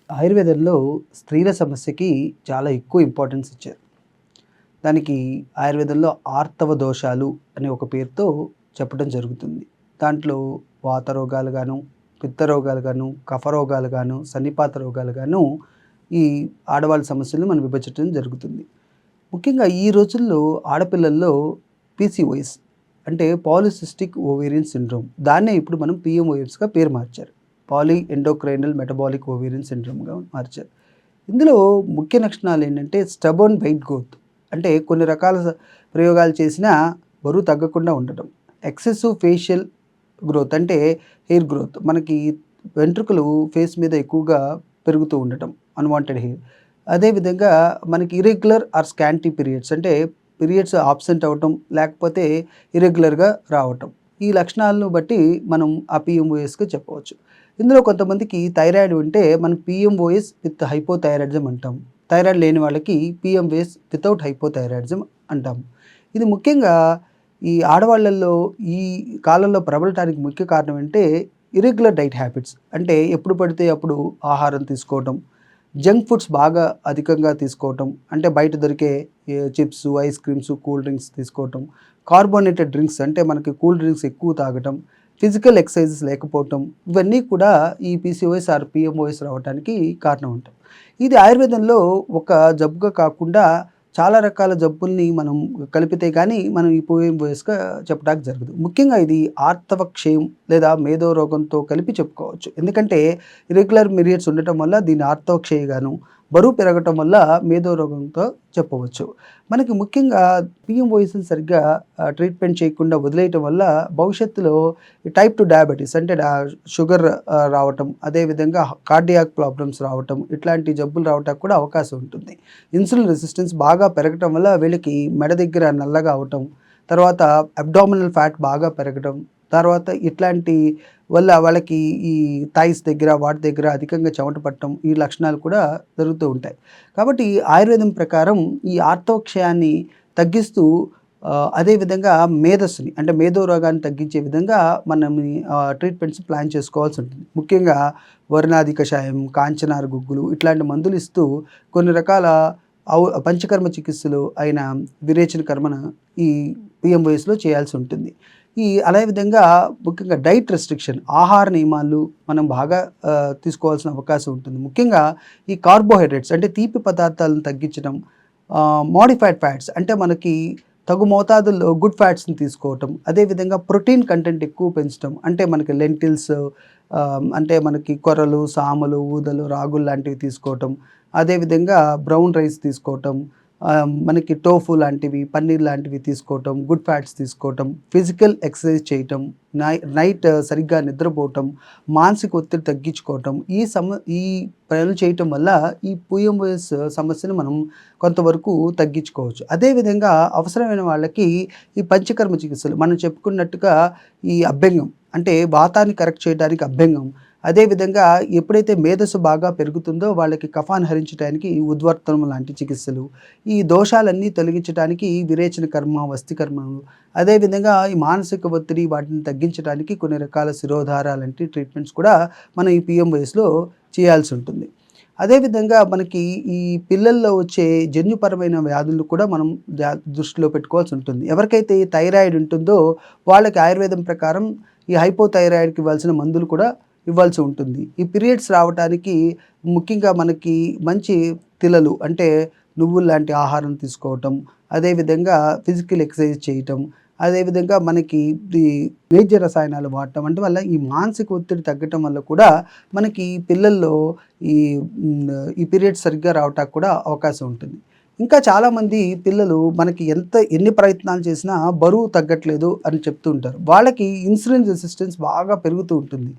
ఆయుర్వేదంలో స్త్రీల సమస్యకి చాలా ఎక్కువ ఇంపార్టెన్స్ ఇచ్చారు. దానికి ఆయుర్వేదంలో ఆర్తవ దోషాలు అనే ఒక పేరుతో చెప్పడం జరుగుతుంది. దాంట్లో వాత రోగాలు గాను, పిత్త రోగాలు గాను, కఫ రోగాలు గాను, సన్నిపాత రోగాలు గాను ఈ ఆడవాళ్ళ సమస్యలను మనం విభజించడం జరుగుతుంది. ముఖ్యంగా ఈ రోజుల్లో ఆడపిల్లల్లో పీసీఓఎస్ అంటే పాలిసిస్టిక్ ఓవేరియన్ సిండ్రోమ్, దాన్నే ఇప్పుడు మనం పీఎంఓఎస్‌గా పేరు మార్చారు. పాలీ ఎండోక్రైనల్ మెటబాలిక్ ఓవేరియన్ సిండ్రోమ్‌గా మార్చారు. ఇందులో ముఖ్య లక్షణాలు ఏంటంటే స్టబర్న్ వెయిట్ గ్రోత్, అంటే కొన్ని రకాల ప్రయోగాలు చేసినా బరువు తగ్గకుండా ఉండటం. ఎక్సెసివ్ ఫేషియల్ గ్రోత్ అంటే హెయిర్ గ్రోత్, మనకి వెంట్రుకలు ఫేస్ మీద ఎక్కువగా పెరుగుతూ ఉండటం, అన్‌వాంటెడ్ హెయిర్. అదేవిధంగా మనకి ఇర్రెగ్యులర్ ఆర్ స్కాంటీ పీరియడ్స్, అంటే పీరియడ్స్ ఆబ్సెంట్ అవ్వటం, లేకపోతే ఇర్రెగ్యులర్‌గా రావటం. ఈ లక్షణాలను బట్టి మనం ఆ పీఎంఓఎస్‌గా చెప్పవచ్చు. ఇందులో కొంతమందికి థైరాయిడ్ ఉంటే మనం పీఎంఓఎస్ విత్ హైపోథైరాయిడిజం అంటాం. థైరాయిడ్ లేని వాళ్ళకి పీఎంఓఎస్ వితౌట్ హైపోథైరాయిడిజం అంటాం. ఇది ముఖ్యంగా ఈ ఆడవాళ్ళల్లో ఈ కాలంలో ప్రబలటానికి ముఖ్య కారణం అంటే ఇర్రెగ్యులర్ డైట్ హ్యాబిట్స్. అంటే ఎప్పుడు పడితే అప్పుడు ఆహారం తీసుకోవటం, జంక్ ఫుడ్స్ బాగా అధికంగా తీసుకోవటం, అంటే బయట దొరికే chips, ice creams, cool drinks తీసుకోవటం, కార్బోనేటెడ్ డ్రింక్స్ అంటే మనకి కూల్ డ్రింక్స్ ఎక్కువ తాగటం, ఫిజికల్ ఎక్సర్సైజెస్ లేకపోవటం, ఇవన్నీ కూడా ఈ పీసీఓఎస్ ఆర్ పీఎంఓఎస్ రావడానికి కారణం ఉంటాయి. ఇది ఆయుర్వేదంలో ఒక జబ్బుగా కాకుండా చాలా రకాల జబ్బుల్ని మనం కలిపితే కానీ మనం ఈ పీఎంఓఎస్‌గా చెప్పడానికి జరగదు. ముఖ్యంగా ఇది ఆర్తవ క్షయం లేదా మేధో రోగంతో కలిపి చెప్పుకోవచ్చు. ఎందుకంటే ఇర్రెగ్యులర్ పీరియడ్స్ ఉండటం వల్ల దీన్ని ఆర్తవ క్షయగాను, బరువు పెరగటం వల్ల మేధో రోగంతో చెప్పవచ్చు. మనకి ముఖ్యంగా పీఎంఓఎస్‌ని సరిగ్గా ట్రీట్మెంట్ చేయకుండా వదిలేయటం వల్ల భవిష్యత్తులో టైప్ 2 డయాబెటిస్ అంటే షుగర్ రావటం, అదేవిధంగా కార్డియాక్ ప్రాబ్లమ్స్ రావటం, ఇట్లాంటి జబ్బులు రావటానికి కూడా అవకాశం ఉంటుంది. ఇన్సులిన్ రెసిస్టెన్స్ బాగా పెరగటం వల్ల వీళ్ళకి మెడ దగ్గర నల్లగా అవటం, తర్వాత అబ్డామినల్ ఫ్యాట్ బాగా పెరగడం, తర్వాత ఇట్లాంటి వల్ల వాళ్ళకి ఈ థైస్ దగ్గర వాటి దగ్గర అధికంగా చెమట పట్టడం, ఈ లక్షణాలు కూడా జరుగుతూ ఉంటాయి. కాబట్టి ఆయుర్వేదం ప్రకారం ఈ ఆర్తవక్షయాన్ని తగ్గిస్తూ అదేవిధంగా మేధస్సుని అంటే మేధో రోగాన్ని తగ్గించే విధంగా మనం ట్రీట్మెంట్స్ ప్లాన్ చేసుకోవాల్సి ఉంటుంది. ముఖ్యంగా వరుణాది కషాయం, కాంచనార గుగ్గులు ఇట్లాంటి మందులు ఇస్తూ కొన్ని రకాల పంచకర్మ చికిత్సలు అయిన విరేచన కర్మను ఈ పీఎంఓఎస్‌లో చేయాల్సి ఉంటుంది. అదే విధంగా ముఖ్యంగా డైట్ రెస్ట్రిక్షన్, ఆహార నియమాలు మనం బాగా తీసుకోవాల్సిన అవకాశం ఉంటుంది. ముఖ్యంగా ఈ కార్బోహైడ్రేట్స్ అంటే తీపి పదార్థాలను తగ్గించడం, మోడిఫైడ్ ఫ్యాట్స్ అంటే మనకి తగు మోతాదుల్లో గుడ్ ఫ్యాట్స్‌ని తీసుకోవటం, అదేవిధంగా ప్రోటీన్ కంటెంట్ ఎక్కువ పెంచడం, అంటే మనకి లెంటిల్స్, అంటే మనకి కొర్రలు, సామలు, ఊదలు, రాగులు లాంటివి తీసుకోవటం, అదేవిధంగా బ్రౌన్ రైస్ తీసుకోవటం, మనకి టోఫు లాంటివి, పన్నీర్ లాంటివి తీసుకోవటం, గుడ్ ఫ్యాట్స్ తీసుకోవటం, ఫిజికల్ ఎక్సర్సైజ్ చేయటం, నైట్ సరిగ్గా నిద్రపోవటం, మానసిక ఒత్తిడి తగ్గించుకోవటం, ఈ పనులు చేయటం వల్ల ఈ పీఎంఓఎస్ సమస్యను మనం కొంతవరకు తగ్గించుకోవచ్చు. అదేవిధంగా అవసరమైన వాళ్ళకి ఈ పంచకర్మ చికిత్సలు మనం చెప్పుకున్నట్టుగా ఈ అభ్యంగం అంటే వాతాన్ని కరెక్ట్ చేయడానికి అభ్యంగం, అదేవిధంగా ఎప్పుడైతే మేధస్సు బాగా పెరుగుతుందో వాళ్ళకి కఫాన్ని హరించడానికి ఉద్వర్తనం లాంటి చికిత్సలు, ఈ దోషాలన్నీ తొలగించడానికి విరేచన కర్మ, వస్తికర్మలు, అదేవిధంగా ఈ మానసిక ఒత్తిడి వాటిని తగ్గించడానికి కొన్ని రకాల శిరోధార లాంటి ట్రీట్మెంట్స్ కూడా మనం ఈ పీఎంఓఎస్‌లో చేయాల్సి ఉంటుంది. అదేవిధంగా మనకి ఈ పిల్లల్లో వచ్చే జన్యుపరమైన వ్యాధులు కూడా మనం దృష్టిలో పెట్టుకోవాల్సి ఉంటుంది. ఎవరికైతే థైరాయిడ్ ఉంటుందో వాళ్ళకి ఆయుర్వేదం ప్రకారం ఈ హైపోథైరాయిడ్‌కి ఇవ్వాల్సిన మందులు కూడా ఇవ్వాల్సి ఉంటుంది. ఈ పీరియడ్స్ రావటానికి ముఖ్యంగా మనకి మంచి తిలలు అంటే నువ్వులు లాంటి ఆహారం తీసుకోవటం, అదేవిధంగా ఫిజికల్ ఎక్సర్సైజ్ చేయటం, అదేవిధంగా మనకి ఈ వైద్య రసాయనాలు వాడటం అంటే వల్ల ఈ మానసిక ఒత్తిడి తగ్గటం వల్ల కూడా మనకి పిల్లల్లో ఈ ఈ పీరియడ్స్ సరిగ్గా రావటానికి కూడా అవకాశం ఉంటుంది. ఇంకా చాలామంది పిల్లలు మనకి ఎన్ని ప్రయత్నాలు చేసినా బరువు తగ్గట్లేదు అని చెప్తూ ఉంటారు. వాళ్ళకి ఇన్సులిన్ రెసిస్టెన్స్ బాగా పెరుగుతూ ఉంటుంది.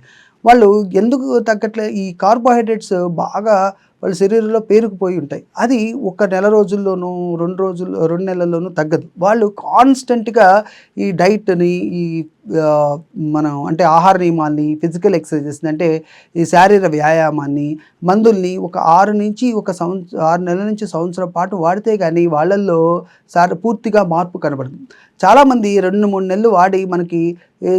వాళ్ళు ఎందుకు తగ్గట్లే, ఈ కార్బోహైడ్రేట్స్ బాగా వాళ్ళ శరీరంలో పేరుకుపోయి ఉంటాయి. అది ఒక నెల రోజుల్లోనూ, 2 నెలల్లోనూ తగ్గదు. వాళ్ళు కాన్స్టెంట్‌గా ఈ డైట్‌ని, ఈ మనం అంటే ఆహార నియమాల్ని, ఫిజికల్ ఎక్సర్సైజెస్‌ని అంటే ఈ శారీర వ్యాయామాన్ని, మందుల్ని ఒక 6 నెలల నుంచి సంవత్సరం పాటు వాడితే గానీ వాళ్ళల్లో పూర్తిగా మార్పు కనబడదు. చాలామంది 2, 3 నెలలు వాడి మనకి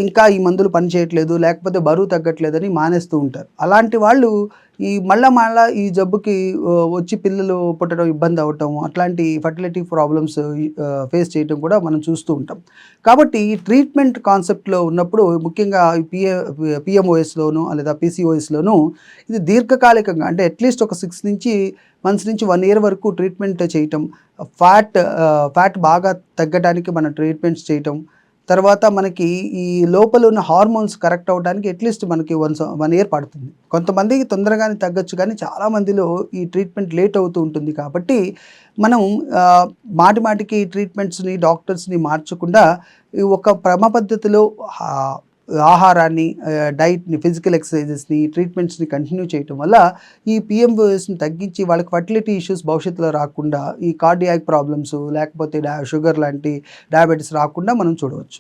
ఇంకా ఈ మందులు పనిచేయట్లేదు, లేకపోతే బరువు తగ్గట్లేదని మానేస్తూ ఉంటారు. అలాంటి వాళ్ళు మళ్ళా ఈ జబ్బుకి వచ్చి పిల్లలు పుట్టడం ఇబ్బంది అవ్వటం, అట్లాంటి ఫర్టిలిటీ ప్రాబ్లమ్స్ ఫేస్ చేయటం కూడా మనం చూస్తూ ఉంటాం. కాబట్టి ఈ ట్రీట్మెంట్ కాన్సెప్ట్‌లో ఉన్నప్పుడు ముఖ్యంగా ఈ పీఎంఓఎస్‌లోను లేదా పీసీఓఎస్‌లోను ఇది దీర్ఘకాలికంగా అంటే అట్‌లీస్ట్ ఒక 6 నుంచి మంత్స్ నుంచి 1 ఇయర్ వరకు ట్రీట్మెంట్ చేయటం. ఫ్యాట్ బాగా తగ్గడానికి మనం ట్రీట్మెంట్స్ చేయటం. తర్వాత మనకి ఈ లోపల ఉన్న హార్మోన్స్ కరెక్ట్ అవ్వడానికి అట్‌లీస్ట్ మనకి 1 ఇయర్ పడుతుంది. కొంతమందికి తొందరగానే తగ్గొచ్చు కానీ చాలా మందిలో ఈ ట్రీట్మెంట్ లేట్ అవుతూ ఉంటుంది. కాబట్టి మనం మాటికి ట్రీట్మెంట్స్‌ని, డాక్టర్స్‌ని మార్చకుండా ఈ ఒక క్రమ పద్ధతిలో ఆహారాన్ని, డైట్‌ని, ఫిజికల్ ఎక్సర్సైజెస్‌ని, ట్రీట్మెంట్స్‌ని కంటిన్యూ చేయటం వల్ల ఈ పీఎంఓఎస్‌ని తగ్గించి వాళ్ళకి ఫర్టిలిటీ ఇష్యూస్ భవిష్యత్తులో రాకుండా, ఈ కార్డియాక్ ప్రాబ్లమ్స్ లేకపోతే షుగర్ లాంటి డయాబెటిస్ రాకుండా మనం చూడవచ్చు.